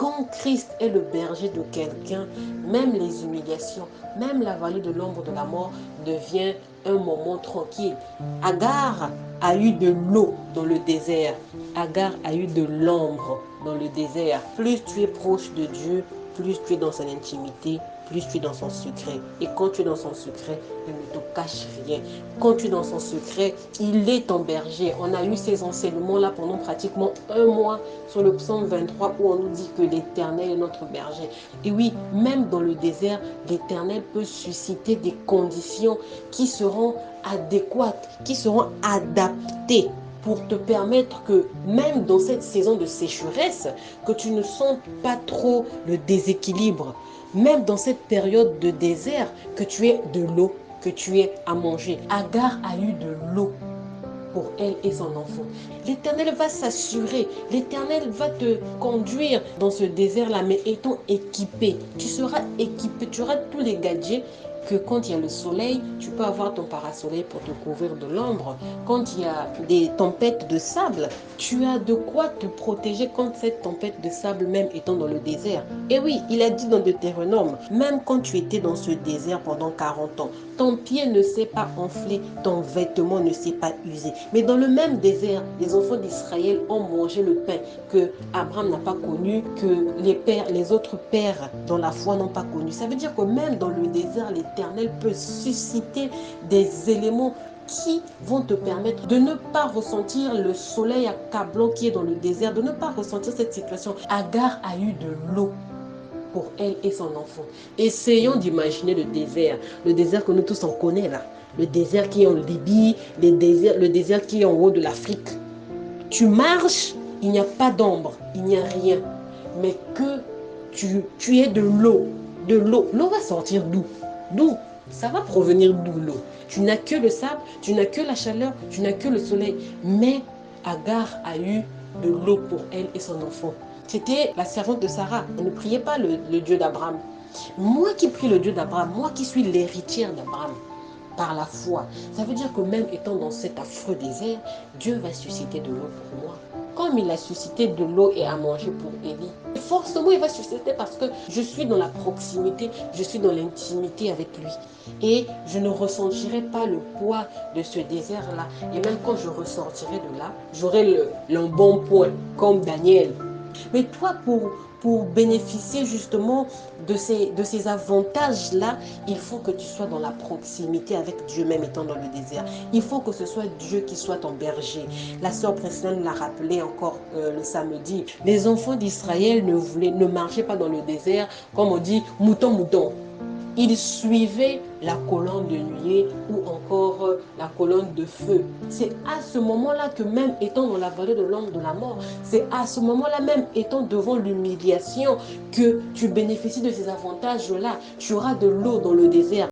Quand Christ est le berger de quelqu'un, même les humiliations, même la vallée de l'ombre de la mort devient un moment tranquille. Agar a eu de l'eau dans le désert. Agar a eu de l'ombre dans le désert. Plus tu es proche de Dieu, plus tu es dans son intimité, plus tu es dans son secret. Et quand tu es dans son secret, il ne te cache rien. Quand tu es dans son secret, il est ton berger. On a eu ces enseignements-là pendant pratiquement un mois sur le psaume 23 où on nous dit que l'Éternel est notre berger. Et oui, même dans le désert, l'Éternel peut susciter des conditions qui seront adéquates, qui seront adaptées pour te permettre que même dans cette saison de sécheresse, que tu ne sentes pas trop le déséquilibre. Même dans cette période de désert, que tu aies de l'eau, que tu aies à manger. Agar a eu de l'eau pour elle et son enfant. L'Éternel va s'assurer, l'Éternel va te conduire dans ce désert-là, mais étant équipé. Tu seras équipé, tu auras tous les gadgets que quand il y a le soleil, tu peux avoir ton parasoleil pour te couvrir de l'ombre. Quand il y a des tempêtes de sable, tu as de quoi te protéger contre cette tempête de sable, même étant dans le désert. Et oui, il a dit dans Deutéronome, même quand tu étais dans ce désert pendant 40 ans, ton pied ne s'est pas enflé, ton vêtement ne s'est pas usé. Mais dans le même désert, les enfants d'Israël ont mangé le pain que Abraham n'a pas connu, que les autres pères dans la foi n'ont pas connu. Ça veut dire que même dans le désert, l'Éternel peut susciter des éléments qui vont te permettre de ne pas ressentir le soleil accablant qui est dans le désert, de ne pas ressentir cette situation. Agar a eu de l'eau pour elle et son enfant. Essayons d'imaginer le désert que nous tous on connaît là, le désert qui est en Libye, le désert qui est en haut de l'Afrique. Tu marches, il n'y a pas d'ombre, il n'y a rien, mais que tu aies de l'eau, l'eau va sortir d'où? D'où? Ça va provenir d'où l'eau? Tu n'as que le sable, tu n'as que la chaleur, tu n'as que le soleil, mais Agar a eu de l'eau pour elle et son enfant. C'était la servante de Sarah. Elle ne priait pas le Dieu d'Abraham. Moi qui prie le Dieu d'Abraham, moi qui suis l'héritière d'Abraham, par la foi, ça veut dire que même étant dans cet affreux désert, Dieu va susciter de l'eau pour moi. Comme il a suscité de l'eau et à manger pour Élie. Forcément, il va susciter parce que je suis dans la proximité, je suis dans l'intimité avec lui. Et je ne ressentirai pas le poids de ce désert-là. Et même quand je ressortirai de là, j'aurai l'embonpoint comme Daniel. Mais toi, pour bénéficier justement de ces avantages-là, il faut que tu sois dans la proximité avec Dieu, même étant dans le désert. Il faut que ce soit Dieu qui soit ton berger. La sœur précédente l'a rappelé encore le samedi. Les enfants d'Israël ne marchaient pas dans le désert, comme on dit, mouton, mouton. Ils suivaient la colonne de nuée ou encore la colonne de feu. C'est à ce moment-là que même étant dans la vallée de l'ombre de la mort, c'est à ce moment-là même étant devant l'humiliation que tu bénéficies de ces avantages-là. Tu auras de l'eau dans le désert.